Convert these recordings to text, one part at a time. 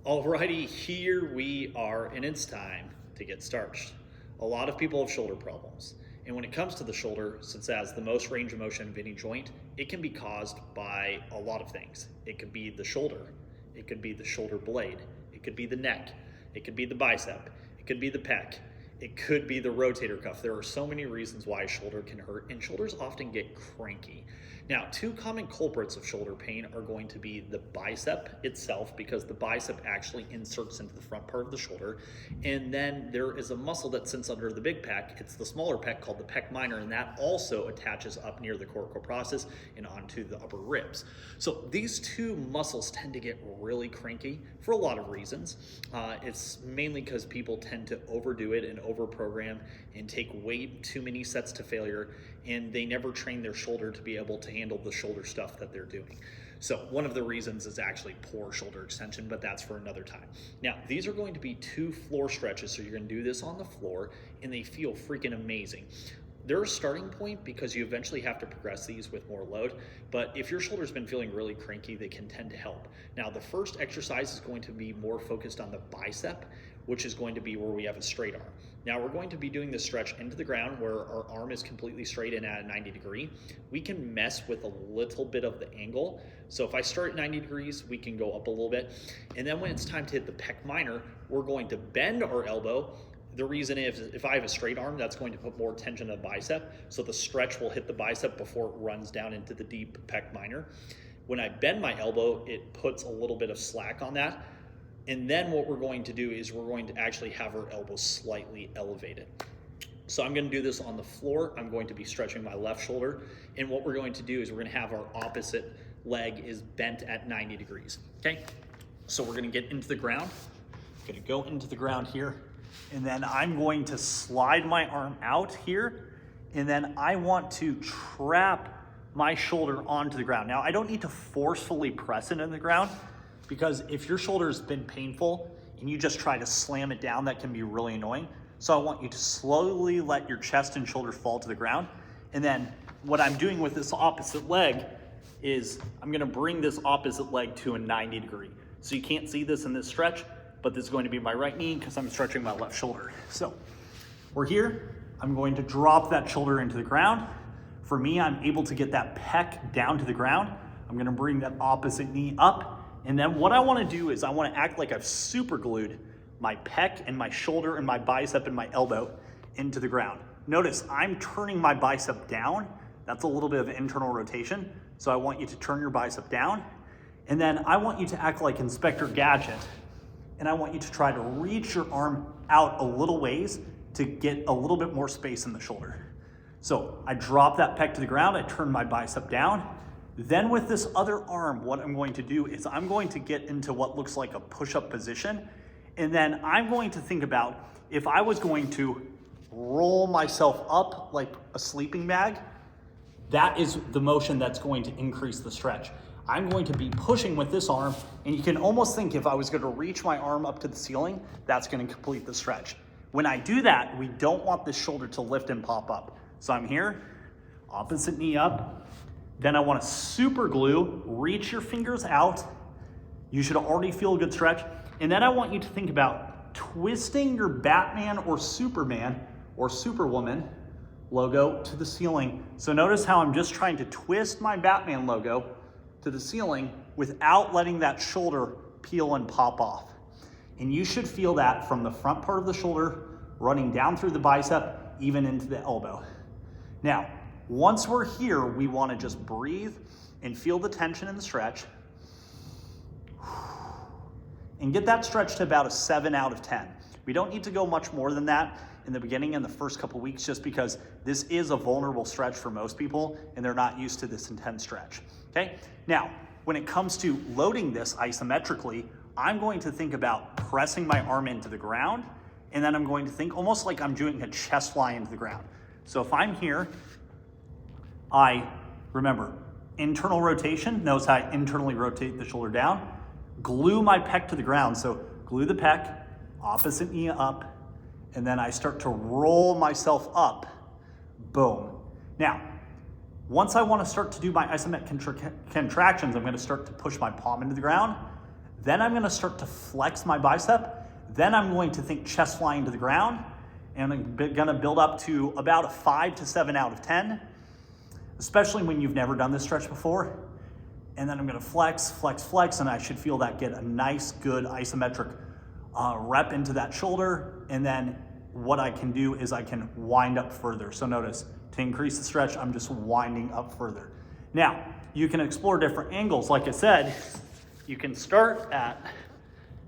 Alrighty, here we are, and it's time to get starched. A lot of people have shoulder problems, and when it comes to the shoulder, since it has the most range of motion of any joint, it can be caused by a lot of things. It could be the shoulder, it could be the shoulder blade, it could be the neck, it could be the bicep, it could be the pec, it could be the rotator cuff. There are so many reasons why a shoulder can hurt, and shoulders often get cranky. Now, two common culprits of shoulder pain are going to be the bicep itself, because the bicep actually inserts into the front part of the shoulder, and then there is a muscle that sits under the big pec. It's the smaller pec called the pec minor, and that also attaches up near the coracoid process and onto the upper ribs. So these two muscles tend to get really cranky for a lot of reasons. It's mainly because people tend to overdo it and overprogram and take way too many sets to failure, and they never train their shoulder to be able to handle the shoulder stuff that they're doing. So one of the reasons is actually poor shoulder extension, but that's for another time. Now, these are going to be 2 floor stretches, so you're going to do this on the floor, and they feel freaking amazing. They're a starting point because you eventually have to progress these with more load, but if your shoulder's been feeling really cranky, they can tend to help. Now, the first exercise is going to be more focused on the bicep, which is going to be where we have a straight arm. Now, we're going to be doing this stretch into the ground where our arm is completely straight and at a 90 degree. We can mess with a little bit of the angle. So if I start at 90 degrees, we can go up a little bit. And then when it's time to hit the pec minor, we're going to bend our elbow. The reason is if I have a straight arm, that's going to put more tension on the bicep. So the stretch will hit the bicep before it runs down into the deep pec minor. When I bend my elbow, it puts a little bit of slack on that. And then what we're going to do is we're going to actually have our elbow slightly elevated. So I'm going to do this on the floor. I'm going to be stretching my left shoulder. And what we're going to do is we're going to have our opposite leg is bent at 90 degrees. Okay? So we're going to get into the ground. I'm going to go into the ground here. And then I'm going to slide my arm out here. And then I want to trap my shoulder onto the ground. Now, I don't need to forcefully press it in the ground, because if your shoulder's been painful and you just try to slam it down, that can be really annoying. So I want you to slowly let your chest and shoulder fall to the ground. And then what I'm doing with this opposite leg is I'm gonna bring this opposite leg to a 90 degree. So you can't see this in this stretch, but this is going to be my right knee because I'm stretching my left shoulder. So we're here. I'm going to drop that shoulder into the ground. For me, I'm able to get that pec down to the ground. I'm gonna bring that opposite knee up. And then what I want to do is I want to act like I've super glued my pec and my shoulder and my bicep and my elbow into the ground. Notice I'm turning my bicep down. That's a little bit of internal rotation. So I want you to turn your bicep down. And then I want you to act like Inspector Gadget. And I want you to try to reach your arm out a little ways to get a little bit more space in the shoulder. So I drop that pec to the ground. I turn my bicep down. Then with this other arm, what I'm going to do is I'm going to get into what looks like a push-up position. And then I'm going to think about if I was going to roll myself up like a sleeping bag, that is the motion that's going to increase the stretch. I'm going to be pushing with this arm, and you can almost think if I was going to reach my arm up to the ceiling, that's going to complete the stretch. When I do that, we don't want this shoulder to lift and pop up. So I'm here, opposite knee up. Then I want to super glue, reach your fingers out. You should already feel a good stretch. And then I want you to think about twisting your Batman or Superman or Superwoman logo to the ceiling. So notice how I'm just trying to twist my Batman logo to the ceiling without letting that shoulder peel and pop off. And you should feel that from the front part of the shoulder running down through the bicep, even into the elbow. Now, once we're here, we want to just breathe and feel the tension in the stretch and get that stretch to about a 7 out of 10. We don't need to go much more than that in the beginning and the first couple weeks, just because this is a vulnerable stretch for most people and they're not used to this intense stretch. Okay? Now, when it comes to loading this isometrically, I'm going to think about pressing my arm into the ground, and then I'm going to think almost like I'm doing a chest fly into the ground. So if I'm here, remember, internal rotation, notice how I internally rotate the shoulder down, glue my pec to the ground. So glue the pec, opposite knee up, and then I start to roll myself up, boom. Now, once I want to start to do my isometric contractions, I'm going to start to push my palm into the ground. Then I'm gonna start to flex my bicep. Then I'm going to think chest flying to the ground, and I'm gonna build up to about a 5 to 7 out of 10, especially when you've never done this stretch before. And then I'm gonna flex, flex, flex, and I should feel that get a nice, good isometric rep into that shoulder. And then what I can do is I can wind up further. So notice, to increase the stretch, I'm just winding up further. Now, you can explore different angles. Like I said, you can start at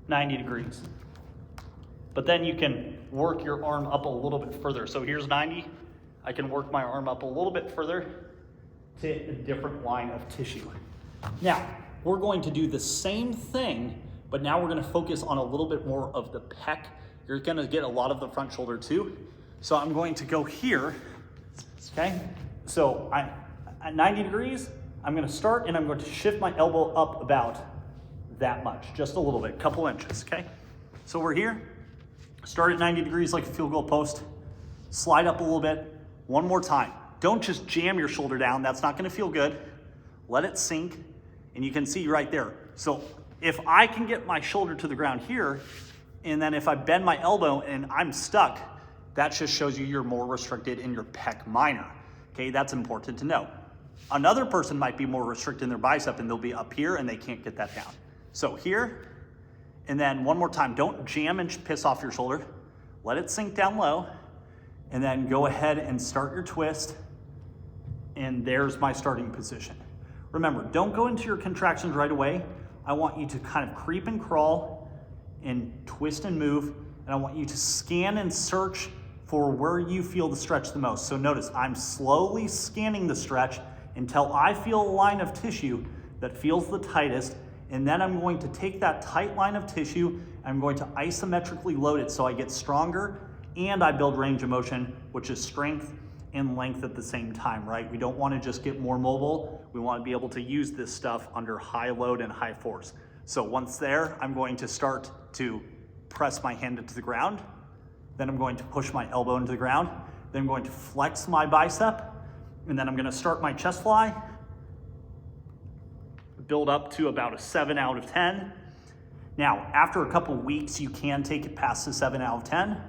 90 degrees, but then you can work your arm up a little bit further. So here's 90. I can work my arm up a little bit further to a different line of tissue. Now, we're going to do the same thing, but now we're gonna focus on a little bit more of the pec. You're gonna get a lot of the front shoulder too. So I'm going to go here, okay? So at 90 degrees, I'm gonna start and I'm going to shift my elbow up about that much, just a little bit, couple inches, okay? So we're here, start at 90 degrees like a field goal post, slide up a little bit, one more time. Don't just jam your shoulder down, that's not gonna feel good. Let it sink, and you can see right there. So if I can get my shoulder to the ground here, and then if I bend my elbow and I'm stuck, that just shows you you're more restricted in your pec minor. Okay, that's important to know. Another person might be more restricted in their bicep and they'll be up here and they can't get that down. So here, and then one more time, don't jam and piss off your shoulder. Let it sink down low, and then go ahead and start your twist, and there's my starting position. Remember, don't go into your contractions right away. I want you to kind of creep and crawl and twist and move, and I want you to scan and search for where you feel the stretch the most. So notice, I'm slowly scanning the stretch until I feel a line of tissue that feels the tightest, and then I'm going to take that tight line of tissue, I'm going to isometrically load it so I get stronger and I build range of motion, which is strength and length at the same time, right? We don't want to just get more mobile. We want to be able to use this stuff under high load and high force. So once there, I'm going to start to press my hand into the ground. Then I'm going to push my elbow into the ground. Then I'm going to flex my bicep. And then I'm going to start my chest fly. Build up to about a 7 out of 10. Now, after a couple weeks, you can take it past the 7 out of 10.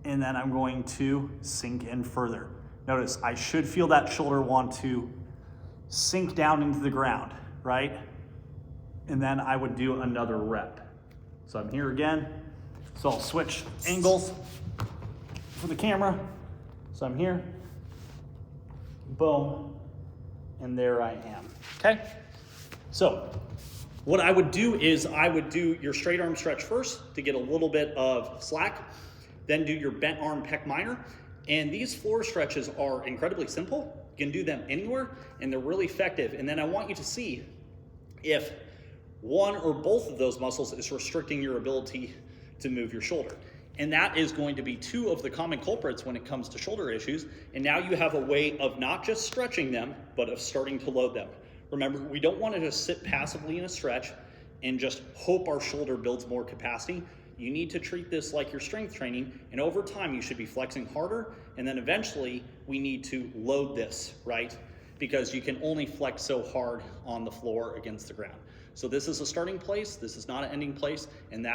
And then I'm going to sink in further. Notice, I should feel that shoulder want to sink down into the ground, right? And then I would do another rep. So I'm here again. So I'll switch angles for the camera. So I'm here, boom, and there I am, okay? So what I would do is I would do your straight arm stretch first to get a little bit of slack, then do your bent arm pec minor. And these floor stretches are incredibly simple. You can do them anywhere and they're really effective. And then I want you to see if one or both of those muscles is restricting your ability to move your shoulder. And that is going to be two of the common culprits when it comes to shoulder issues. And now you have a way of not just stretching them, but of starting to load them. Remember, we don't want to just sit passively in a stretch and just hope our shoulder builds more capacity. You need to treat this like your strength training, and over time you should be flexing harder, and then eventually we need to load this, right? Because you can only flex so hard on the floor against the ground. So this is a starting place, this is not an ending place, and that